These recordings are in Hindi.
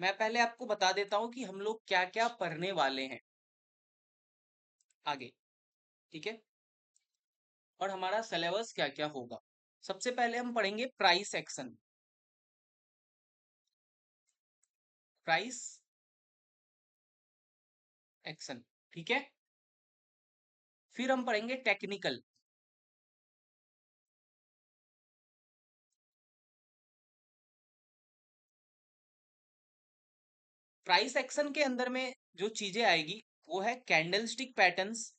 मैं पहले आपको बता देता हूं कि हम लोग क्या क्या पढ़ने वाले हैं आगे। ठीक है, और हमारा सिलेबस क्या क्या होगा। सबसे पहले हम पढ़ेंगे प्राइस एक्शन। प्राइस एक्शन, ठीक है। फिर हम पढ़ेंगे टेक्निकल। प्राइस एक्शन के अंदर में जो चीजें आएगी वो है candlestick patterns,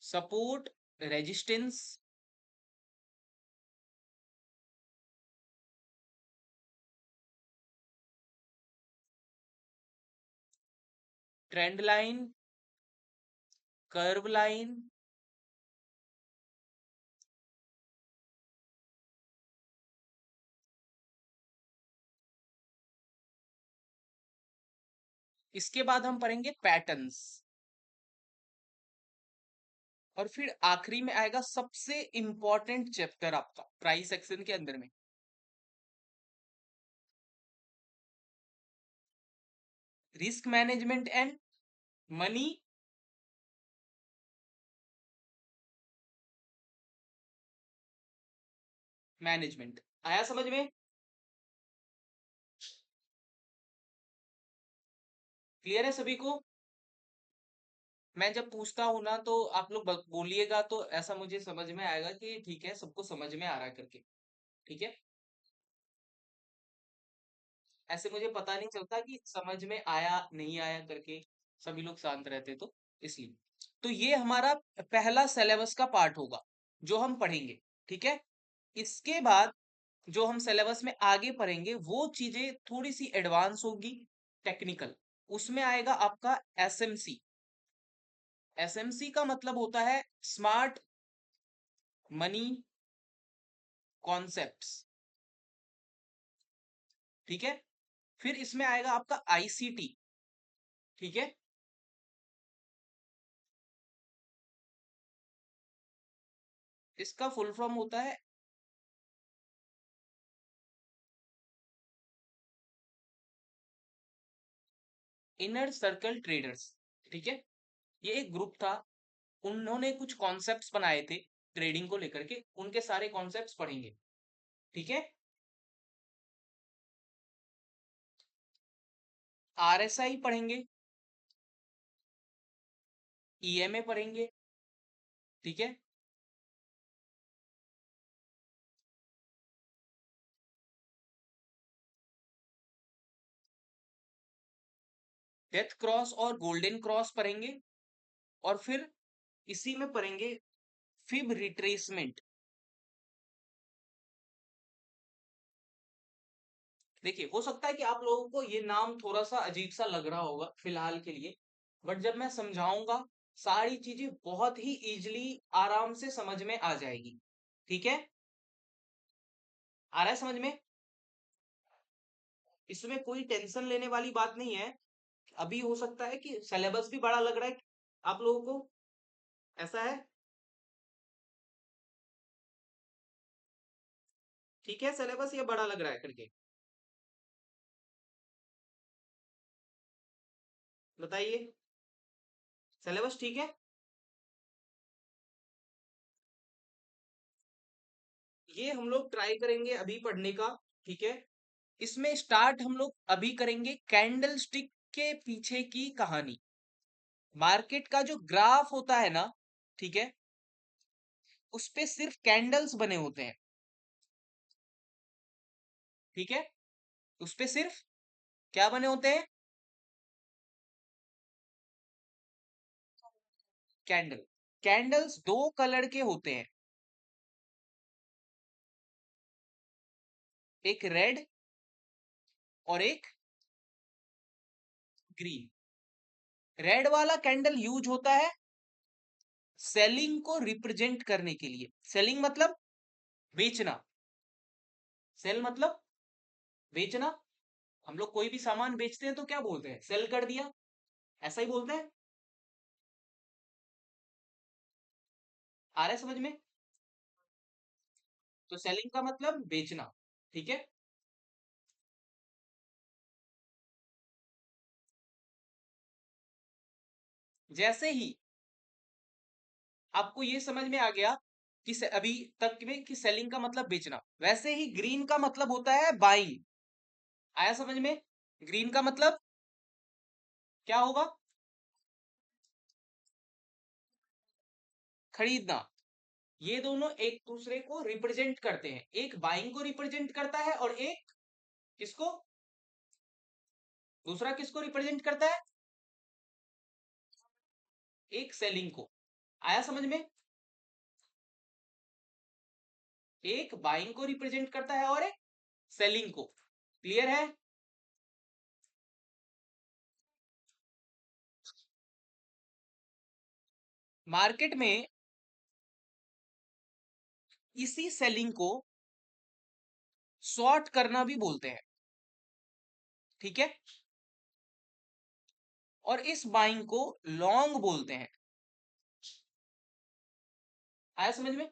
support, resistance, trend line, curve line, इसके बाद हम पढ़ेंगे पैटर्न्स, और फिर आखिरी में आएगा सबसे इंपॉर्टेंट चैप्टर आपका प्राइस एक्शन के अंदर में, risk management and money management. आया समझ में? क्लियर है सभी को? मैं जब पूछता हूं ना तो आप लोग बोलिएगा तो ऐसा मुझे समझ में आएगा कि ठीक है, सबको समझ में आ रहा है करके। ठीक है, ऐसे मुझे पता नहीं चलता कि समझ में आया नहीं आया करके, सभी लोग शांत रहते तो इसलिए। तो ये हमारा पहला सिलेबस का पार्ट होगा जो हम पढ़ेंगे। ठीक है, इसके बाद जो हम सिलेबस में आगे पढ़ेंगे वो चीजें थोड़ी सी एडवांस होगी, टेक्निकल। उसमें आएगा आपका एसएमसी। एसएमसी का मतलब होता है स्मार्ट मनी कॉन्सेप्ट्स। ठीक है, फिर इसमें आएगा आपका आईसीटी। ठीक है, इसका फुल फॉर्म होता है इनर सर्कल ट्रेडर्स। ठीक है, ये एक ग्रुप था, उन्होंने कुछ कॉन्सेप्ट्स बनाए थे ट्रेडिंग को लेकर के, उनके सारे कॉन्सेप्ट्स पढ़ेंगे। ठीक है, आरएसआई पढ़ेंगे, ईएमए पढ़ेंगे। ठीक है, डेथ क्रॉस और गोल्डन क्रॉस पढ़ेंगे, और फिर इसी में पढ़ेंगे फिब रिट्रेसमेंट। देखिए, हो सकता है कि आप लोगों को ये नाम थोड़ा सा अजीब सा लग रहा होगा फिलहाल के लिए, बट जब मैं समझाऊंगा सारी चीजें बहुत ही इजीली आराम से समझ में आ जाएगी। ठीक है, आ रहा है समझ में? इसमें कोई टेंशन लेने वाली बात नहीं है। अभी हो सकता है कि सिलेबस भी बड़ा लग रहा है आप लोगों को, ऐसा है? ठीक है, सिलेबस ये बड़ा लग रहा है करके बताइए। सिलेबस ठीक है? ये हम लोग ट्राई करेंगे अभी पढ़ने का। ठीक है, इसमें स्टार्ट हम लोग अभी करेंगे कैंडल स्टिक के पीछे की कहानी। मार्केट का जो ग्राफ होता है ना, ठीक है, उस पे सिर्फ कैंडल्स बने होते हैं। ठीक है, उस पे सिर्फ क्या बने होते हैं? कैंडल। कैंडल्स दो कलर के होते हैं, एक रेड और एक ग्रीन। रेड वाला कैंडल यूज होता है सेलिंग को रिप्रेजेंट करने के लिए। सेलिंग मतलब बेचना, सेल मतलब बेचना। हम लोग कोई भी सामान बेचते हैं तो क्या बोलते हैं? सेल कर दिया, ऐसा ही बोलते हैं। आ रहा है समझ में? तो सेलिंग का मतलब बेचना, ठीक है। जैसे ही आपको ये समझ में आ गया कि अभी तक में कि सेलिंग का मतलब बेचना, वैसे ही ग्रीन का मतलब होता है बाइंग। आया समझ में? ग्रीन का मतलब क्या होगा? खरीदना। ये दोनों एक दूसरे को रिप्रेजेंट करते हैं, एक बाइंग को रिप्रेजेंट करता है और एक किसको, दूसरा किसको रिप्रेजेंट करता है? एक सेलिंग को। आया समझ में? एक बाइंग को रिप्रेजेंट करता है और एक सेलिंग को। क्लियर है? मार्केट में इसी सेलिंग को शॉर्ट करना भी बोलते हैं, ठीक है। और इस बाइंग को लॉन्ग बोलते हैं। आया समझ में?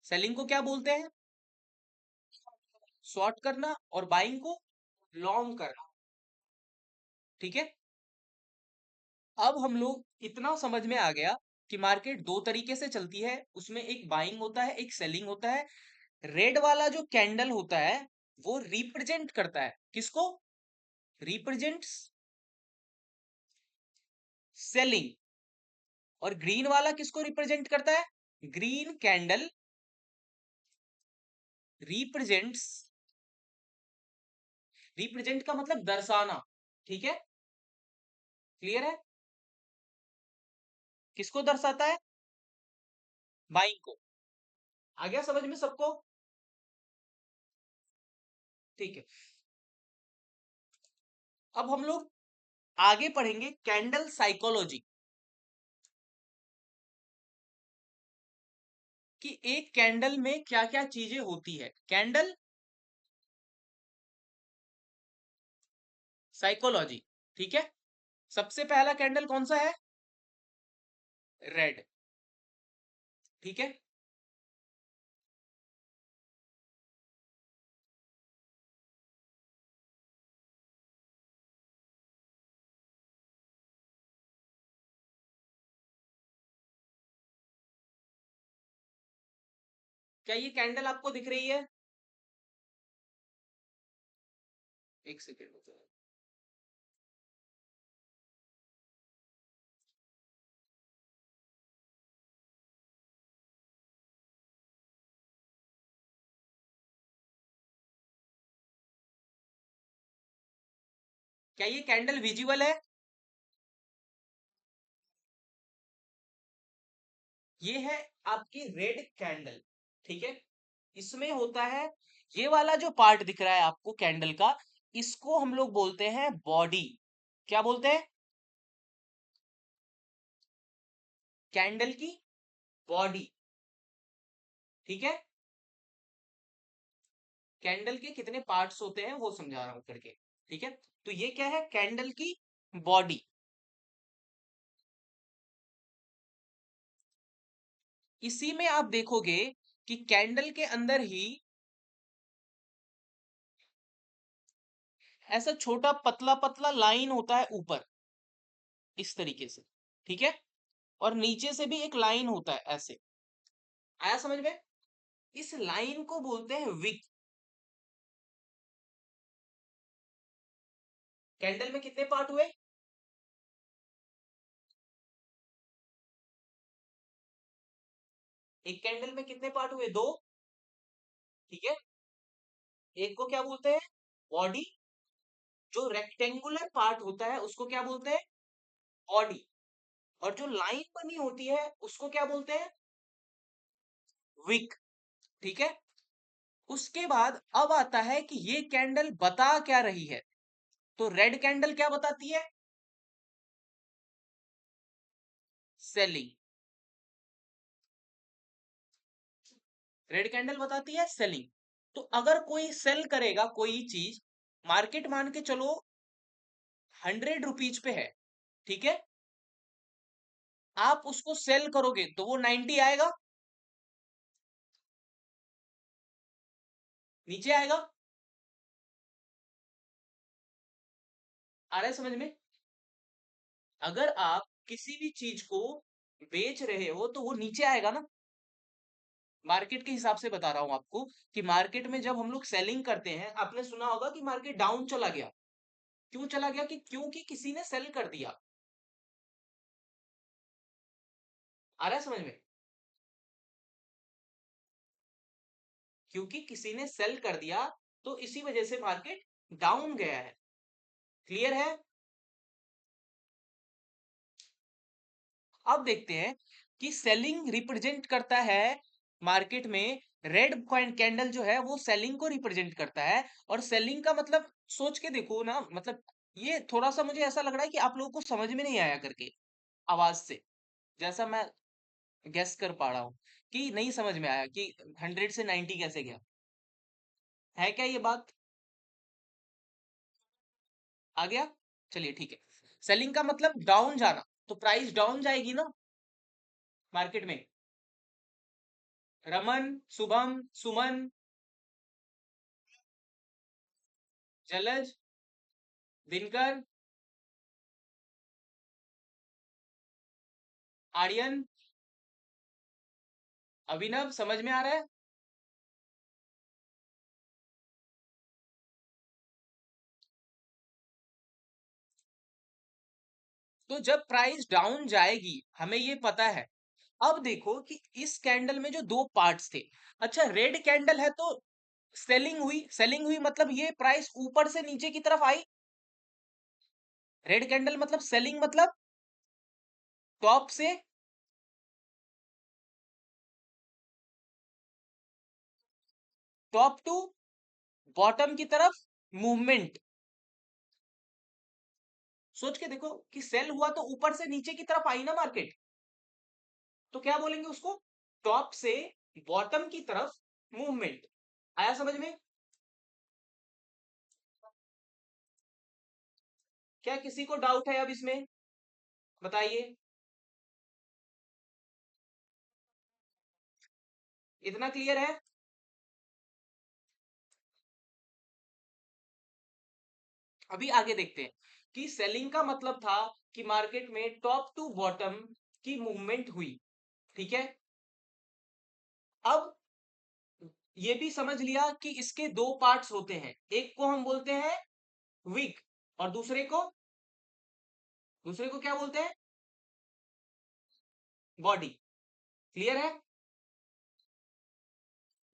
सेलिंग को क्या बोलते हैं? शॉर्ट करना, और बाइंग को लॉन्ग करना, ठीक है। अब हम लोग इतना समझ में आ गया कि मार्केट दो तरीके से चलती है, उसमें एक बाइंग होता है, एक सेलिंग होता है। रेड वाला जो कैंडल होता है वो रिप्रेजेंट करता है किसको? Represents selling. और ग्रीन वाला किसको रिप्रेजेंट करता है? ग्रीन कैंडल रिप्रेजेंट्स, रिप्रेजेंट का मतलब दर्शाना, ठीक है। क्लियर है? किसको दर्शाता है? बाइंग को। आ गया समझ में सबको? ठीक है। अब हम लोग आगे पढ़ेंगे कैंडल साइकोलॉजी, कि एक कैंडल में क्या क्या चीजें होती है। कैंडल साइकोलॉजी, ठीक है। सबसे पहला कैंडल कौन सा है? रेड, ठीक है। क्या ये कैंडल आपको दिख रही है? एक सेकेंड रुको। क्या ये कैंडल विजिबल है? ये है आपकी रेड कैंडल, ठीक है। इसमें होता है ये वाला जो पार्ट दिख रहा है आपको कैंडल का, इसको हम लोग बोलते हैं बॉडी। क्या बोलते हैं? कैंडल की बॉडी, ठीक है। कैंडल के कितने पार्ट्स होते हैं वो समझा रहा हूं करके, ठीक है। तो ये क्या है? कैंडल की बॉडी। इसी में आप देखोगे कि कैंडल के अंदर ही ऐसा छोटा पतला पतला लाइन होता है ऊपर, इस तरीके से, ठीक है। और नीचे से भी एक लाइन होता है ऐसे। आया समझ में? इस लाइन को बोलते हैं विक। कैंडल में कितने पार्ट हुए? एक कैंडल में कितने पार्ट हुए? दो, ठीक है। एक को क्या बोलते हैं? बॉडी। जो रेक्टेंगुलर पार्ट होता है उसको क्या बोलते हैं? बॉडी। और जो लाइन बनी होती है उसको क्या बोलते हैं? विक, ठीक है। उसके बाद अब आता है कि ये कैंडल बता क्या रही है। तो रेड कैंडल क्या बताती है? सेलिंग। रेड कैंडल बताती है सेलिंग। तो अगर कोई सेल करेगा कोई चीज, मार्केट मान के चलो 100 रुपीज पे है, ठीक है। आप उसको सेल करोगे तो वो 90 आएगा, नीचे आएगा। आ रहा है समझ में? अगर आप किसी भी चीज को बेच रहे हो तो वो नीचे आएगा ना। मार्केट के हिसाब से बता रहा हूं आपको कि मार्केट में जब हम लोग सेलिंग करते हैं, आपने सुना होगा कि मार्केट डाउन चला गया। क्यों चला गया? कि क्योंकि किसी ने सेल कर दिया। आ रहा है समझ में? क्योंकि किसी ने सेल कर दिया, तो इसी वजह से मार्केट डाउन गया है। क्लियर है? अब देखते हैं कि सेलिंग रिप्रेजेंट करता है मार्केट में, रेड कैंडल जो है वो सेलिंग को रिप्रेजेंट करता है। और सेलिंग का मतलब सोच के देखो ना, मतलब ये थोड़ा सा मुझे ऐसा लग रहा है कि आप लोगों को समझ में नहीं आया करके, आवाज से, जैसा मैं गेस कर पा रहा हूं कि नहीं समझ में आया कि 100 से 90 कैसे गया। है क्या ये बात? आ गया? चलिए ठीक है। सेलिंग का मतलब डाउन जाना, तो प्राइस डाउन जाएगी ना मार्केट में। रमन, शुभम, सुमन, जलज, दिनकर, आर्यन, अभिनव, समझ में आ रहा है? तो जब प्राइस डाउन जाएगी हमें ये पता है। अब देखो कि इस कैंडल में जो दो पार्ट्स थे, अच्छा रेड कैंडल है तो सेलिंग हुई, सेलिंग हुई मतलब ये प्राइस ऊपर से नीचे की तरफ आई। रेड कैंडल मतलब सेलिंग, मतलब टॉप से टॉप टू बॉटम की तरफ मूवमेंट। सोच के देखो कि सेल हुआ तो ऊपर से नीचे की तरफ आई ना मार्केट, तो क्या बोलेंगे उसको? टॉप से बॉटम की तरफ मूवमेंट। आया समझ में? क्या किसी को डाउट है अब इसमें? बताइए। इतना क्लियर है? अभी आगे देखते हैं कि सेलिंग का मतलब था कि मार्केट में टॉप टू बॉटम की मूवमेंट हुई। ठीक है। अब ये भी समझ लिया कि इसके दो पार्ट्स होते हैं, एक को हम बोलते हैं विक और दूसरे को क्या बोलते हैं? बॉडी। क्लियर है?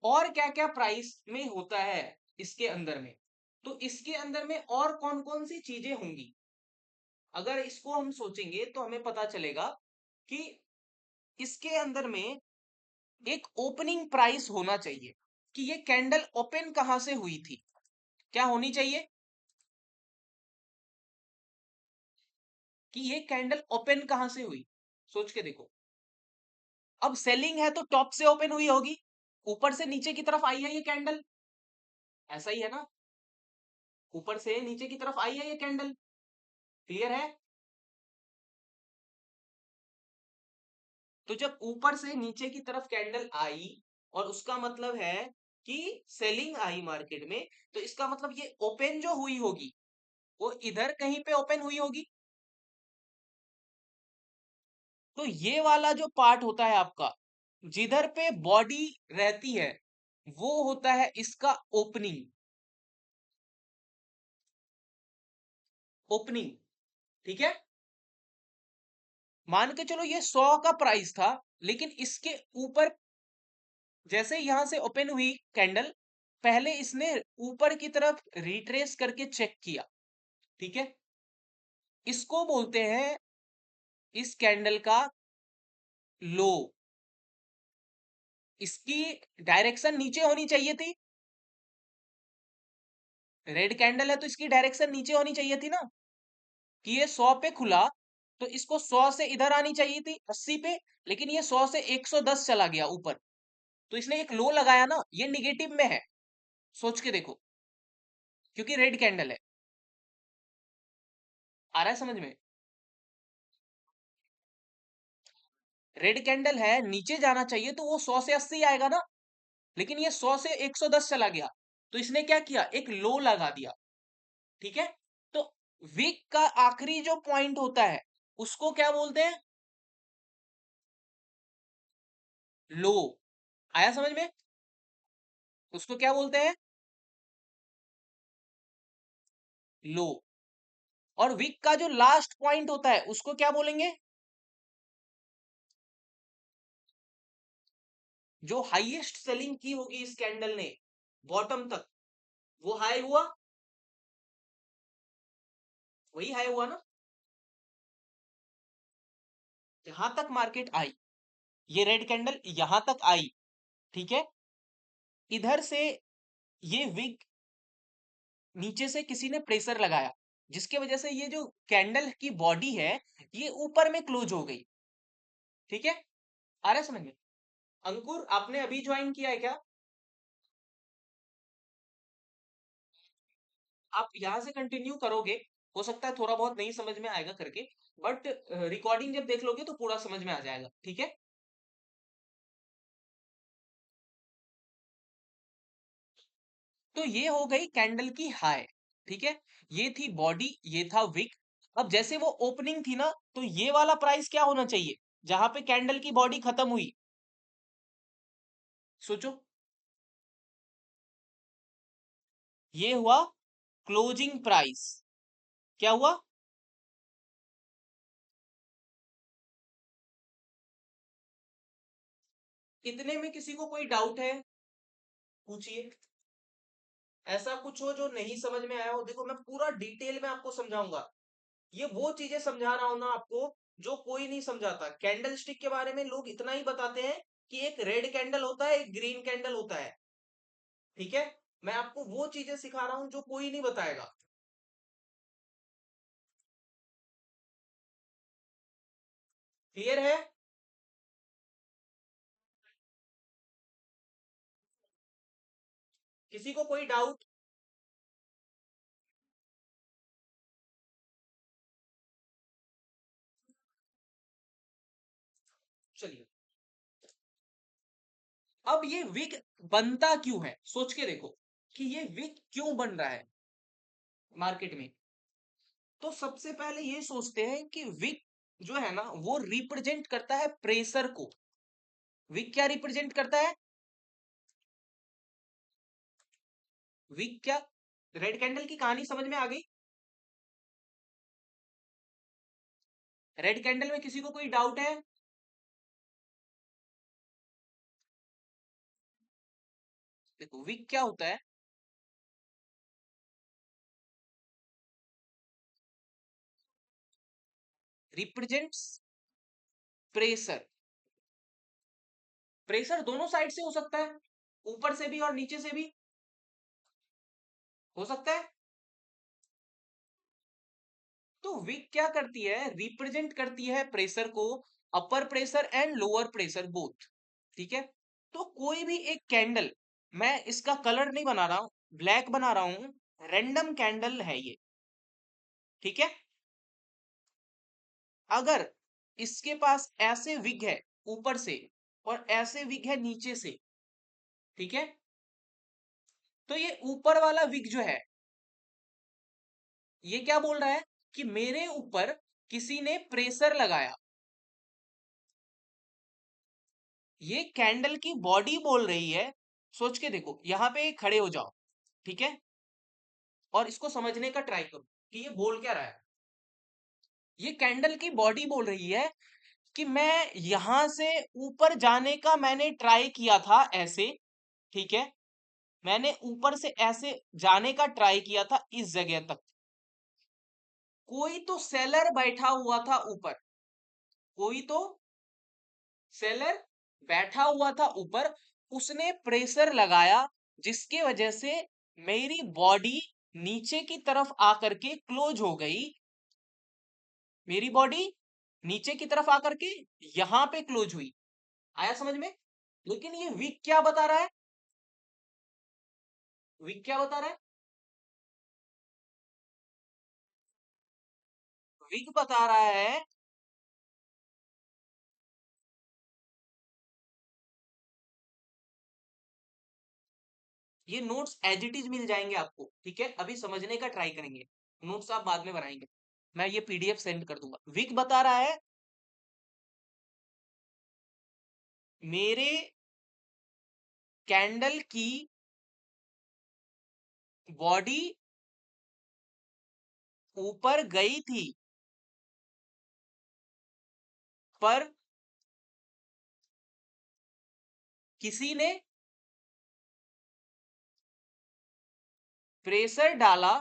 और क्या क्या प्राइस में होता है इसके अंदर में? तो इसके अंदर में और कौन कौन सी चीजें होंगी, अगर इसको हम सोचेंगे तो हमें पता चलेगा कि इसके अंदर में एक ओपनिंग प्राइस होना चाहिए, कि ये कैंडल ओपन कहां से हुई थी। क्या होनी चाहिए? कि ये कैंडल ओपन कहां से हुई। सोच के देखो। अब सेलिंग है तो टॉप से ओपन हुई होगी, ऊपर से नीचे की तरफ आई है ये कैंडल। ऐसा ही है ना? ऊपर से नीचे की तरफ आई है ये कैंडल। क्लियर है? तो जब ऊपर से नीचे की तरफ कैंडल आई और उसका मतलब है कि सेलिंग आई मार्केट में, तो इसका मतलब ये ओपन जो हुई होगी वो इधर कहीं पे ओपन हुई होगी। तो ये वाला जो पार्ट होता है आपका, जिधर पे बॉडी रहती है, वो होता है इसका ओपनिंग। ओपनिंग। ठीक है। मान के चलो ये 100 का प्राइस था, लेकिन इसके ऊपर जैसे यहां से ओपन हुई कैंडल, पहले इसने ऊपर की तरफ रिट्रेस करके चेक किया। ठीक है। इसको बोलते हैं इस कैंडल का लो। इसकी डायरेक्शन नीचे होनी चाहिए थी। रेड कैंडल है तो इसकी डायरेक्शन नीचे होनी चाहिए थी ना, कि ये 100 पे खुला तो इसको 100 से इधर आनी चाहिए थी 80 पे, लेकिन ये 100 से 110 चला गया ऊपर, तो इसने एक लो लगाया ना, ये निगेटिव में है। सोच के देखो, क्योंकि रेड कैंडल है। आ रहा है समझ में? रेड कैंडल है, नीचे जाना चाहिए तो वो 100 से 80 आएगा ना, लेकिन ये 100 से 110 चला गया, तो इसने क्या किया, एक लो लगा दिया। ठीक है, तो वीक का आखिरी जो पॉइंट होता है उसको क्या बोलते हैं, लो। आया समझ में, उसको क्या बोलते हैं, लो। और वीक का जो लास्ट पॉइंट होता है उसको क्या बोलेंगे, जो हाईएस्ट सेलिंग की होगी इस कैंडल ने बॉटम तक, वो हाई हुआ, वही हाई हुआ ना, जहां तक मार्केट आई, ये रेड कैंडल यहां तक आई। ठीक है, इधर से ये विग नीचे से किसी ने प्रेशर लगाया, जिसके वजह से ये जो कैंडल की बॉडी है ये ऊपर में क्लोज हो गई। ठीक है, आ रहा है समझ में। अंकुर आपने अभी ज्वाइन किया है क्या, आप यहां से कंटिन्यू करोगे, हो सकता है थोड़ा बहुत नहीं समझ में आएगा करके, बट रिकॉर्डिंग जब देख लोगे तो पूरा समझ में आ जाएगा। ठीक है, तो ये हो गई कैंडल की हाई। ठीक है, ये थी बॉडी, ये था विक। अब जैसे वो ओपनिंग थी ना, तो ये वाला प्राइस क्या होना चाहिए, जहां पे कैंडल की बॉडी खत्म हुई, सोचो, ये हुआ क्लोजिंग प्राइस। क्या हुआ, इतने में किसी को कोई डाउट है, पूछिए। ऐसा कुछ हो जो नहीं समझ में आया हो, देखो मैं पूरा डिटेल में आपको समझाऊंगा। ये वो चीजें समझा रहा हूं ना आपको जो कोई नहीं समझाता। कैंडल स्टिक के बारे में लोग इतना ही बताते हैं कि एक रेड कैंडल होता है, एक ग्रीन कैंडल होता है। ठीक है, मैं आपको वो चीजें सिखा रहा हूं जो कोई नहीं बताएगा। क्लियर है, किसी को कोई डाउट, चलिए। अब ये विग बनता क्यों है, सोच के देखो कि ये विग क्यों बन रहा है मार्केट में। तो सबसे पहले ये सोचते हैं कि विग जो है ना वो रिप्रेजेंट करता है प्रेशर को। विग क्या रिप्रेजेंट करता है, विग क्या, रेड कैंडल की कहानी समझ में आ गई। रेड कैंडल में किसी को कोई डाउट है, देखो विग क्या होता है, रिप्रेजेंट्स प्रेशर। प्रेशर दोनों साइड से हो सकता है, ऊपर से भी और नीचे से भी हो सकता है। तो विग क्या करती है, रिप्रेजेंट करती है प्रेशर को, upper pressure and lower pressure both. ठीक है, तो कोई भी एक कैंडल, मैं इसका कलर नहीं बना रहा हूं, ब्लैक बना रहा हूं, रैंडम कैंडल है ये। ठीक है, अगर इसके पास ऐसे विग है ऊपर से और ऐसे विग है नीचे से, ठीक है, तो ये ऊपर वाला विग जो है ये क्या बोल रहा है कि मेरे ऊपर किसी ने प्रेशर लगाया। ये कैंडल की बॉडी बोल रही है, सोच के देखो, यहां पे खड़े हो जाओ। ठीक है, और इसको समझने का ट्राई करो कि ये बोल क्या रहा है। ये कैंडल की बॉडी बोल रही है कि मैं यहां से ऊपर जाने का मैंने ट्राई किया था ऐसे। ठीक है, मैंने ऊपर से ऐसे जाने का ट्राई किया था इस जगह तक, कोई तो सेलर बैठा हुआ था ऊपर, कोई तो सेलर बैठा हुआ था ऊपर, उसने प्रेशर लगाया, जिसके वजह से मेरी बॉडी नीचे की तरफ आकर के क्लोज हो गई। मेरी बॉडी नीचे की तरफ आकर के यहां पे क्लोज हुई। आया समझ में, लेकिन ये वीक क्या बता रहा है, वीक क्या बता रहा है, वीक बता रहा है ये नोट्स एज इट इज मिल जाएंगे आपको, ठीक है। अभी समझने का ट्राई करेंगे, नोट्स आप बाद में बनाएंगे, मैं ये पीडीएफ सेंड कर दूंगा। विक बता रहा है मेरे कैंडल की बॉडी ऊपर गई थी, पर किसी ने प्रेशर डाला,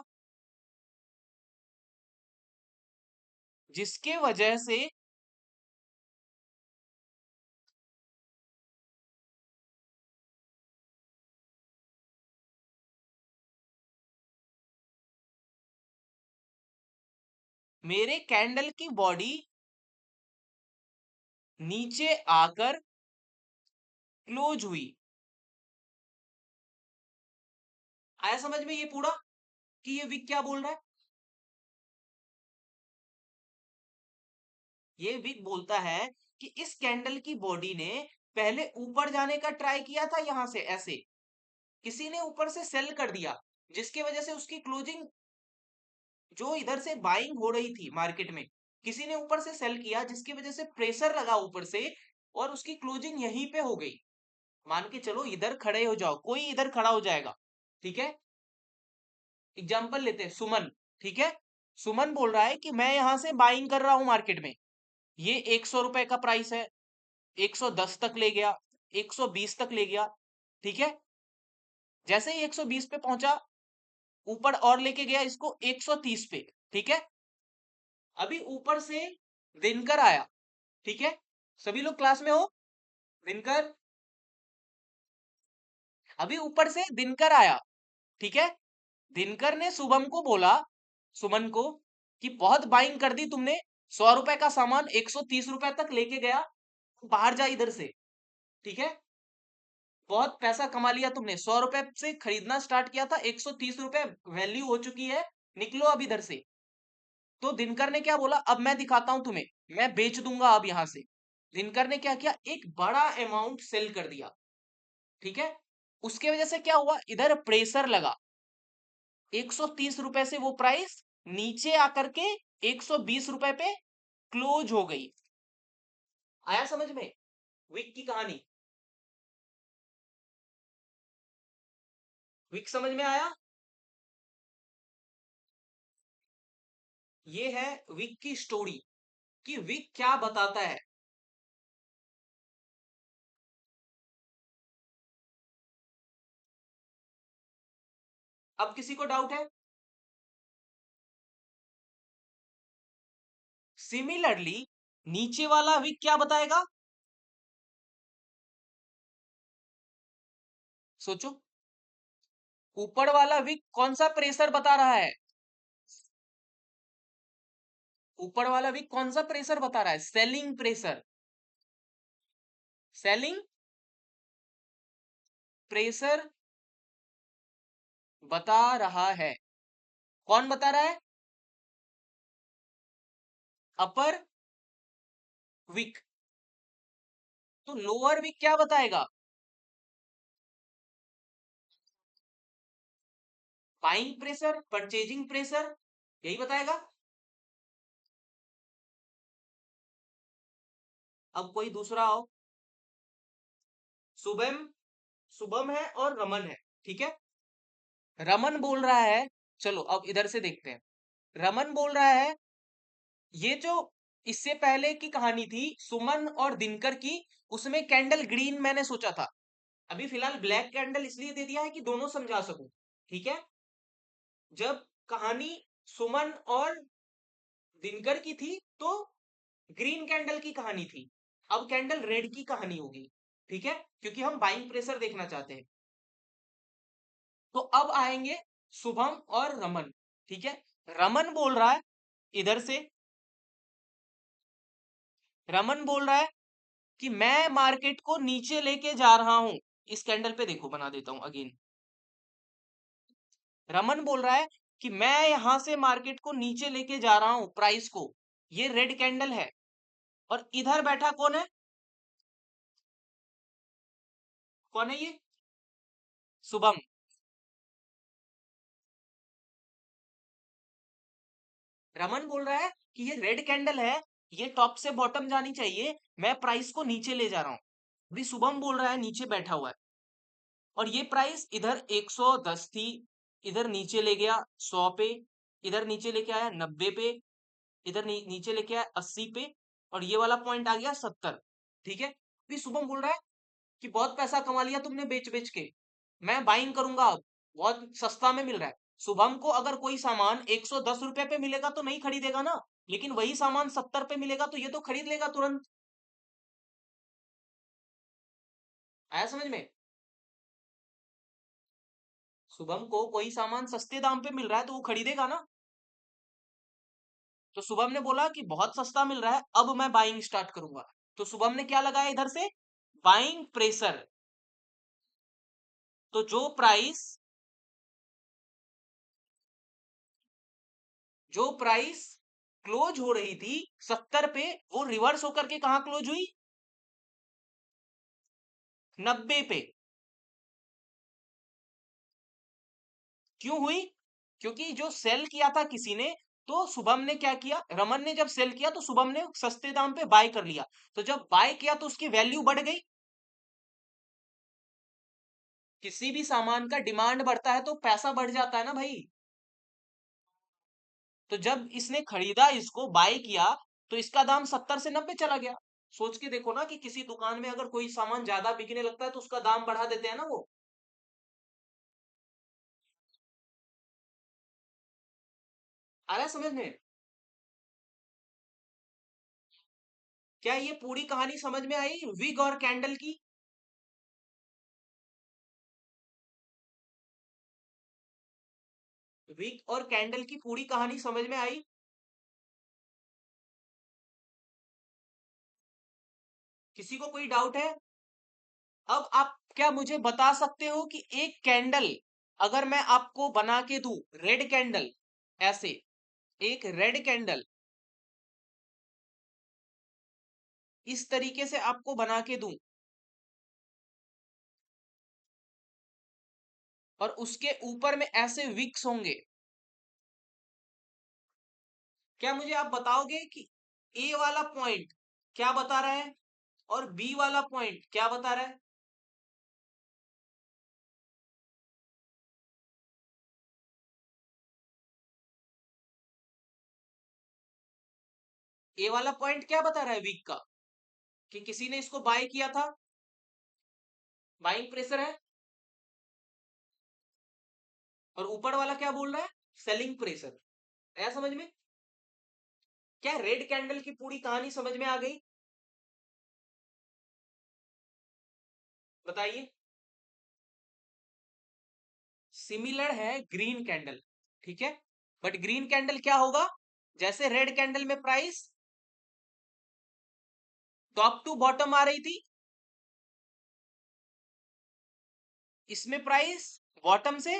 जिसके वजह से मेरे कैंडल की बॉडी नीचे आकर क्लोज हुई। आया समझ में ये पूरा कि ये विक क्या बोल रहा है? ये विक बोलता है कि इस कैंडल की बॉडी ने पहले ऊपर जाने का ट्राई किया था, यहां से ऐसे किसी ने ऊपर से सेल कर दिया, जिसकी वजह से उसकी क्लोजिंग, जो इधर से बाइंग हो रही थी मार्केट में, किसी ने ऊपर से सेल किया, जिसकी वजह से प्रेशर लगा ऊपर से और उसकी क्लोजिंग यहीं पे हो गई। मान के चलो इधर खड़े हो जाओ, कोई इधर खड़ा हो जाएगा, ठीक है। एग्जाम्पल लेते हैं सुमन, ठीक है। सुमन बोल रहा है कि मैं यहां से बाइंग कर रहा हूं मार्केट में, ये 100 रुपए का प्राइस है, 110 तक ले गया, 120 तक ले गया, ठीक है। जैसे ही 120 पे पहुंचा, ऊपर और लेके गया इसको 130 पे, ठीक है। अभी ऊपर से दिनकर आया, ठीक है। सभी लोग क्लास में हो? दिनकर, अभी ऊपर से दिनकर आया, ठीक है। दिनकर ने शुभम को बोला, सुमन को, कि बहुत बाइंग कर दी तुमने, 100 रुपए का सामान 130 रुपए तक लेके गया, बाहर जा इधर से, ठीक है। बहुत पैसा कमा लिया तुमने, 100 रुपए से खरीदना स्टार्ट किया था, 130 रुपए वैल्यू हो चुकी है, निकलो अब इधर से। तो दिनकर ने क्या बोला, अब मैं दिखाता हूं तुम्हें, मैं बेच दूंगा अब यहां से। दिनकर ने क्या किया, एक बड़ा अमाउंट सेल कर दिया, ठीक है। उसके वजह से क्या हुआ, इधर प्रेशर लगा, 130 रुपए से वो प्राइस नीचे आकर के 120 रुपए पे क्लोज हो गई। आया समझ में विक की कहानी? विक समझ में आया? ये है विक की स्टोरी, कि विक क्या बताता है। अब किसी को डाउट है? सिमिलरली नीचे वाला विक क्या बताएगा, सोचो। ऊपर वाला विक कौन सा प्रेशर बता रहा है? ऊपर वाला विक कौन सा प्रेशर बता रहा है? सेलिंग प्रेशर, सेलिंग प्रेशर बता रहा है। कौन बता रहा है? अपर विक। तो लोअर विक क्या बताएगा? बाइंग प्रेशर, परचेजिंग प्रेशर, यही बताएगा। अब कोई दूसरा आओ, शुभम, शुभम है और रमन है, ठीक है। रमन बोल रहा है, चलो अब इधर से देखते हैं। रमन बोल रहा है, ये जो इससे पहले की कहानी थी सुमन और दिनकर की, उसमें कैंडल ग्रीन मैंने सोचा था, अभी फिलहाल ब्लैक कैंडल इसलिए दे दिया है कि दोनों समझा सकूं, ठीक है। जब कहानी सुमन और दिनकर की थी तो ग्रीन कैंडल की कहानी थी, अब कैंडल रेड की कहानी होगी, ठीक है, क्योंकि हम बाइंग प्रेशर देखना चाहते हैं। तो अब आएंगे शुभम और रमन, ठीक है। रमन बोल रहा है इधर से, रमन बोल रहा है कि मैं मार्केट को नीचे लेके जा रहा हूं। इस कैंडल पे देखो, बना देता हूं अगेन। रमन बोल रहा है कि मैं यहां से मार्केट को नीचे लेके जा रहा हूं प्राइस को, ये रेड कैंडल है। और इधर बैठा कौन है? कौन है ये? शुभम। रमन बोल रहा है कि ये रेड कैंडल है, ये टॉप से बॉटम जानी चाहिए, मैं प्राइस को नीचे ले जा रहा हूं। अभी शुभम बोल रहा है नीचे बैठा हुआ है, और ये प्राइस इधर 110 थी, इधर नीचे ले गया 100 पे, इधर नीचे लेके आया 90 पे, इधर नीचे लेके आया 80 पे, और ये वाला पॉइंट आ गया 70। ठीक है, अभी शुभम बोल रहा है कि बहुत पैसा कमा लिया तुमने बेच बेच के, मैं बाइंग करूंगा अब, बहुत सस्ता में मिल रहा है। शुभम को अगर कोई सामान 110 रुपए पे मिलेगा तो नहीं खरीदेगा ना, लेकिन वही सामान 70 पे मिलेगा तो ये तो खरीद लेगा तुरंत। आया समझ में? शुभम को कोई सामान सस्ते दाम पे मिल रहा है तो वो खरीदेगा ना। तो शुभम ने बोला कि बहुत सस्ता मिल रहा है, अब मैं बाइंग स्टार्ट करूंगा। तो शुभम ने क्या लगाया इधर से, बाइंग प्रेशर। तो जो प्राइस क्लोज हो रही थी 70 पे, वो रिवर्स होकर के कहां क्लोज हुई, 90 पे। क्यों हुई? क्योंकि जो सेल किया था किसी ने, तो शुभम ने क्या किया, रमन ने जब सेल किया तो शुभम ने सस्ते दाम पे बाय कर लिया। तो जब बाय किया तो उसकी वैल्यू बढ़ गई। किसी भी सामान का डिमांड बढ़ता है तो पैसा बढ़ जाता है ना भाई। तो जब इसने खरीदा, इसको बाय किया, तो इसका दाम 70 से 90 चला गया। सोच के देखो ना कि किसी दुकान में अगर कोई सामान ज्यादा बिकने लगता है तो उसका दाम बढ़ा देते हैं ना वो। आ रहा है समझ में? क्या ये पूरी कहानी समझ में आई विग और कैंडल की? विग और कैंडल की पूरी कहानी समझ में आई? किसी को कोई डाउट है? अब आप क्या मुझे बता सकते हो कि एक कैंडल अगर मैं आपको बना के दूं, रेड कैंडल, ऐसे एक रेड कैंडल इस तरीके से आपको बना के दूं, और उसके ऊपर में ऐसे विक्स होंगे, क्या मुझे आप बताओगे कि ए वाला पॉइंट क्या बता रहा है और बी वाला पॉइंट क्या बता रहा है? ए वाला पॉइंट क्या बता रहा है वीक का, कि किसी ने इसको बाय किया था, बाइंग प्रेशर है। और ऊपर वाला क्या बोल रहा है, सेलिंग प्रेशर। आया समझ में? क्या रेड कैंडल की पूरी कहानी समझ में आ गई? बताइए। सिमिलर है ग्रीन कैंडल, ठीक है, बट ग्रीन कैंडल क्या होगा, जैसे रेड कैंडल में प्राइस टॉप टू बॉटम आ रही थी, इसमें प्राइस बॉटम से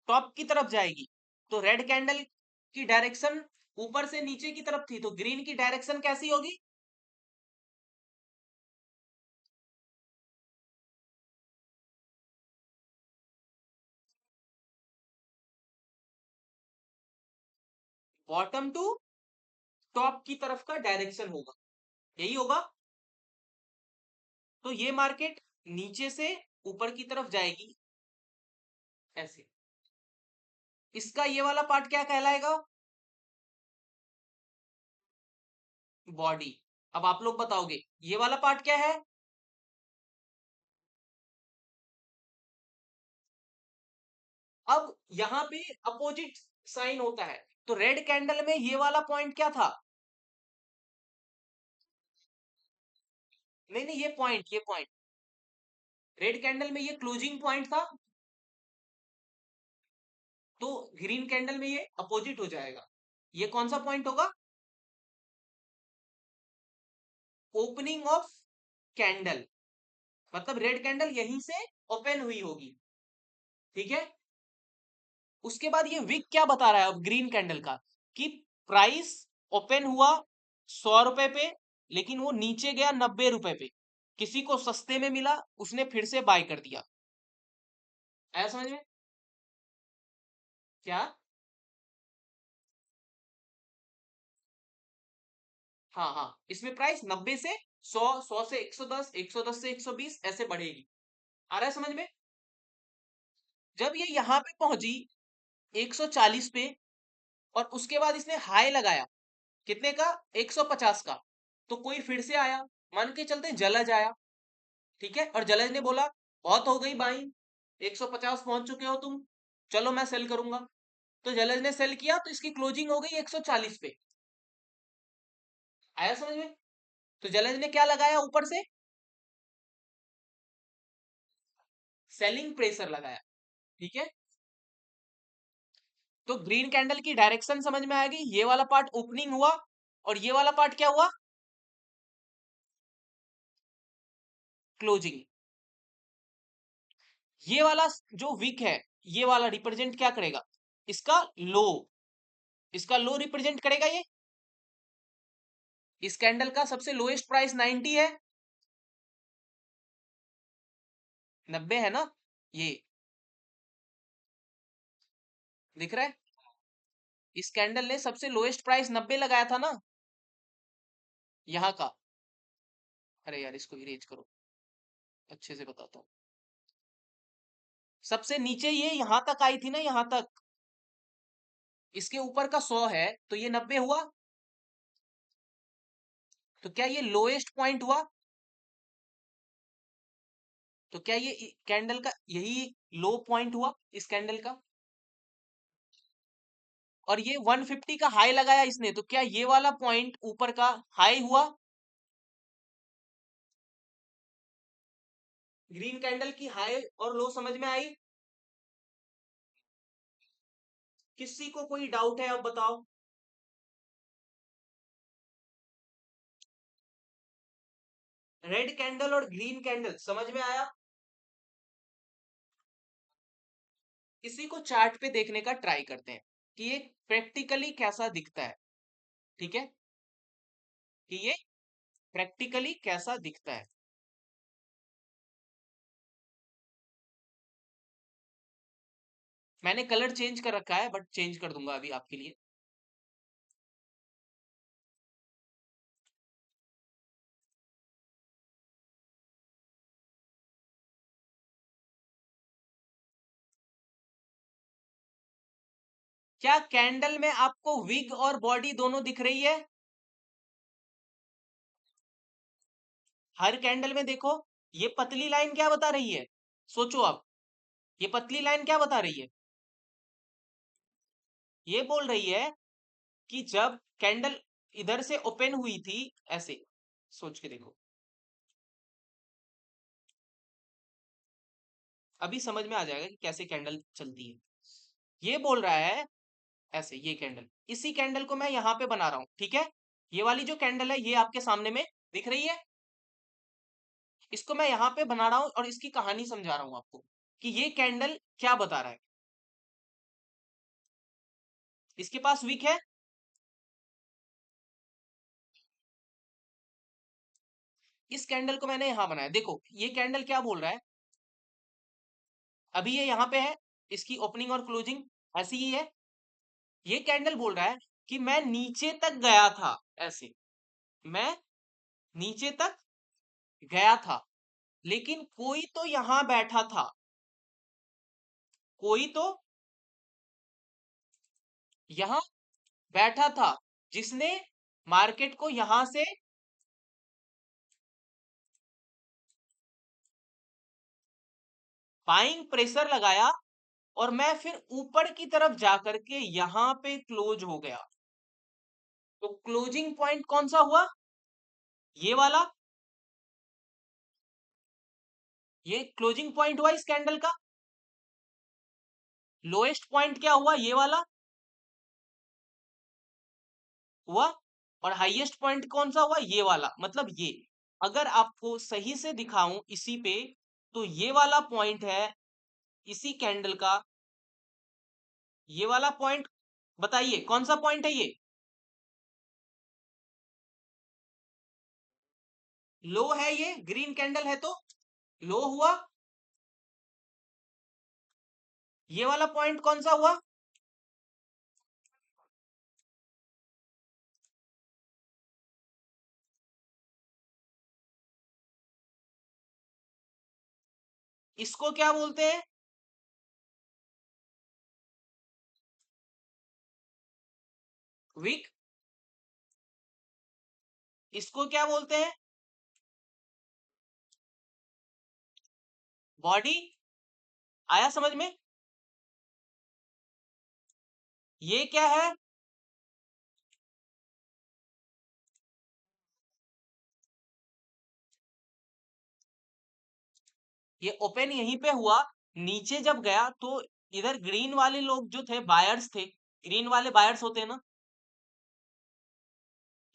टॉप की तरफ जाएगी। तो रेड कैंडल की डायरेक्शन ऊपर से नीचे की तरफ थी, तो ग्रीन की डायरेक्शन कैसी होगी, बॉटम टू टॉप की तरफ का डायरेक्शन होगा, यही होगा। तो ये मार्केट नीचे से ऊपर की तरफ जाएगी ऐसे। इसका ये वाला पार्ट क्या कहलाएगा, बॉडी। अब आप लोग बताओगे ये वाला पार्ट क्या है? अब यहां पे अपोजिट साइन होता है, तो रेड कैंडल में ये वाला पॉइंट क्या था, नहीं नहीं, ये पॉइंट रेड कैंडल में ये क्लोजिंग पॉइंट था, तो ग्रीन कैंडल में ये अपोजिट हो जाएगा। ये कौन सा पॉइंट होगा, ओपनिंग ऑफ कैंडल, मतलब रेड कैंडल यहीं से ओपन हुई होगी। ठीक है, उसके बाद ये विक क्या बता रहा है अब ग्रीन कैंडल का, कि प्राइस ओपन हुआ 100 रुपए पे, लेकिन वो नीचे गया 90 रुपए पे, किसी को सस्ते में मिला, उसने फिर से बाय कर दिया। आया समझ में? क्या? हाँ हाँ, इसमें प्राइस 90 से 100, 100 से 110, 110 से 120 ऐसे बढ़ेगी। आ रहा है समझ में? जब ये यहाँ पे पहुंची 140 पे, और उसके बाद इसने हाई लगाया कितने का, 150 का, तो कोई फिर से आया, मान के चलते जलज आया, ठीक है, और जलज ने बोला बहुत हो गई बाइंग, 150 पहुंच चुके हो तुम, चलो मैं सेल करूंगा। तो जलज ने सेल किया, तो इसकी क्लोजिंग हो गई 140 पे। आया समझ में? तो जलज ने क्या लगाया ऊपर से, सेलिंग प्रेशर लगाया, ठीक है। तो ग्रीन कैंडल की डायरेक्शन समझ में आ गई, ये वाला पार्ट ओपनिंग हुआ, और ये वाला पार्ट क्या हुआ, क्लोजिंग। ये वाला जो वीक है, ये वाला रिप्रेजेंट क्या करेगा, इसका लो, इसका लो रिप्रेजेंट करेगा ये। इस कैंडल का सबसे लोएस्ट प्राइस 90 है, 90 है ना, ये दिख रहा है। इस कैंडल ने सबसे लोएस्ट प्राइस 90 लगाया था ना, यहां का। अरे यार इसको इरेज करो, अच्छे से बताता हूं। सबसे नीचे ये यहां तक आई थी ना, यहां तक, इसके ऊपर का 100 है, तो ये 90 हुआ। तो क्या ये लोएस्ट पॉइंट हुआ, तो क्या ये कैंडल का यही लो पॉइंट हुआ इस कैंडल का। और ये 150 का हाई लगाया इसने, तो क्या ये वाला पॉइंट ऊपर का हाई हुआ। ग्रीन कैंडल की हाई और लो समझ में आई। किसी को कोई डाउट है अब बताओ। रेड कैंडल और ग्रीन कैंडल समझ में आया। इसी को चार्ट पे देखने का ट्राई करते हैं कि ये प्रैक्टिकली कैसा दिखता है, ठीक है, कि ये प्रैक्टिकली कैसा दिखता है। मैंने कलर चेंज कर रखा है, बट चेंज कर दूंगा अभी आपके लिए। क्या कैंडल में आपको विग और बॉडी दोनों दिख रही है। हर कैंडल में देखो, ये पतली लाइन क्या बता रही है, सोचो आप, ये पतली लाइन क्या बता रही है, ये बोल रही है कि जब कैंडल इधर से ओपन हुई थी, ऐसे सोच के देखो, अभी समझ में आ जाएगा कि कैसे कैंडल चलती है। ये बोल रहा है ऐसे, ये कैंडल, इसी कैंडल को मैं यहां पे बना रहा हूं, ठीक है, ये वाली जो कैंडल है ये आपके सामने में दिख रही है, इसको मैं यहां पे बना रहा हूं और इसकी कहानी समझा रहा हूं आपको कि ये कैंडल क्या बता रहा है। इसके पास विक है, इस कैंडल को मैंने यहां बनाया, देखो ये कैंडल क्या बोल रहा है, अभी ये यहां पे है, इसकी ओपनिंग और क्लोजिंग ऐसी ही है। ये कैंडल बोल रहा है कि मैं नीचे तक गया था, ऐसे, मैं नीचे तक गया था, लेकिन कोई तो यहां बैठा था, कोई तो यहां बैठा था, जिसने मार्केट को यहां से बाइंग प्रेशर लगाया, और मैं फिर ऊपर की तरफ जाकर के यहां पे क्लोज हो गया। तो क्लोजिंग पॉइंट कौन सा हुआ, ये वाला, ये क्लोजिंग पॉइंट हुआ इस कैंडल का। लोएस्ट पॉइंट क्या हुआ, ये वाला हुआ, और हाईएस्ट पॉइंट कौन सा हुआ, ये वाला, मतलब ये। अगर आपको सही से दिखाऊं इसी पे, तो ये वाला पॉइंट है इसी कैंडल का, ये वाला पॉइंट, बताइए कौन सा पॉइंट है ये, लो है, ये ग्रीन कैंडल है तो लो हुआ। ये वाला पॉइंट कौन सा हुआ, इसको क्या बोलते हैं? विक। इसको क्या बोलते हैं? बॉडी। आया समझ में? ये क्या है? ये ओपन यहीं पे हुआ। नीचे जब गया तो इधर ग्रीन वाले लोग जो थे, बायर्स थे, ग्रीन वाले बायर्स होते हैं ना,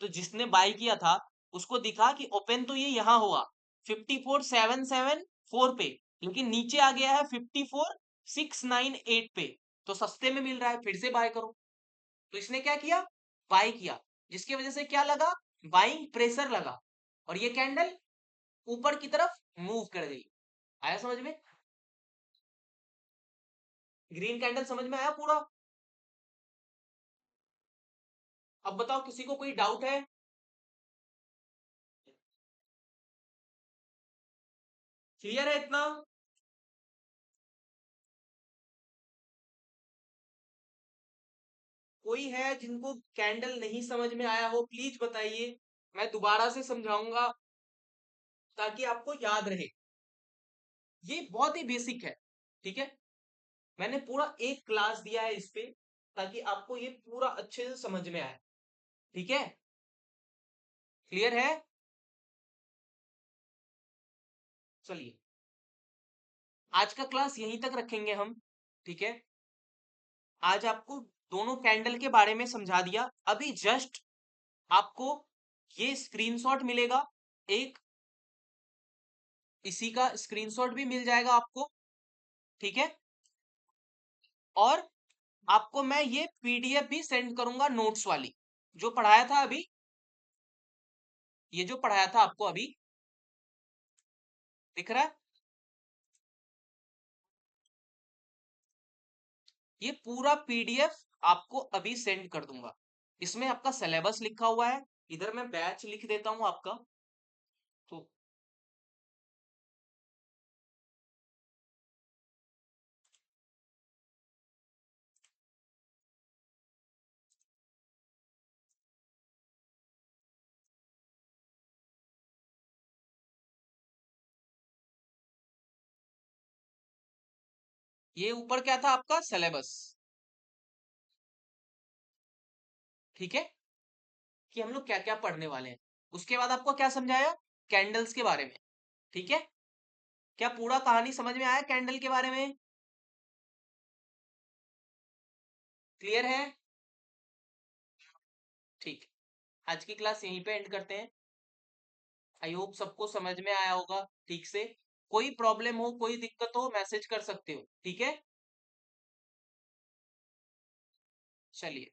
तो जिसने बाय किया था उसको दिखा कि ओपन तो ये यहाँ हुआ 54,774 पे, लेकिन नीचे आ गया है 54,698 पे, तो सस्ते में मिल रहा है, फिर से बाय करो। तो इसने क्या किया? बाय किया, जिसकी वजह से क्या लगा? बाइंग प्रेशर लगा, और ये कैंडल ऊपर की तरफ मूव कर गई। आया समझ में? ग्रीन कैंडल समझ में आया पूरा? अब बताओ, किसी को कोई डाउट है? क्लियर है इतना? कोई है जिनको कैंडल नहीं समझ में आया हो, प्लीज बताइए, मैं दोबारा से समझाऊंगा ताकि आपको याद रहे। ये बहुत ही बेसिक है, ठीक है? मैंने पूरा एक क्लास दिया है इस पे, ताकि आपको ये पूरा अच्छे से समझ में आए, ठीक है? क्लियर है? चलिए, आज का क्लास यहीं तक रखेंगे हम, ठीक है? आज आपको दोनों कैंडल के बारे में समझा दिया। अभी जस्ट आपको ये स्क्रीनशॉट मिलेगा, एक इसी का स्क्रीनशॉट भी मिल जाएगा आपको, ठीक है? और आपको मैं ये पीडीएफ भी सेंड करूंगा, नोट्स वाली, जो पढ़ाया था अभी, ये जो पढ़ाया था आपको अभी, दिख रहा है? ये पूरा पीडीएफ आपको अभी सेंड कर दूंगा। इसमें आपका सिलेबस लिखा हुआ है, इधर मैं बैच लिख देता हूं आपका। तो ये ऊपर क्या था आपका? सिलेबस, ठीक है? कि हम लोग क्या क्या पढ़ने वाले हैं। उसके बाद आपको क्या समझाया? कैंडल्स के बारे में, ठीक है? क्या पूरा कहानी समझ में आया कैंडल के बारे में? क्लियर है? ठीक। आज की क्लास यहीं पे एंड करते हैं। आई होप सबको समझ में आया होगा ठीक से। कोई प्रॉब्लम हो, कोई दिक्कत हो, मैसेज कर सकते हो, ठीक है? चलिए।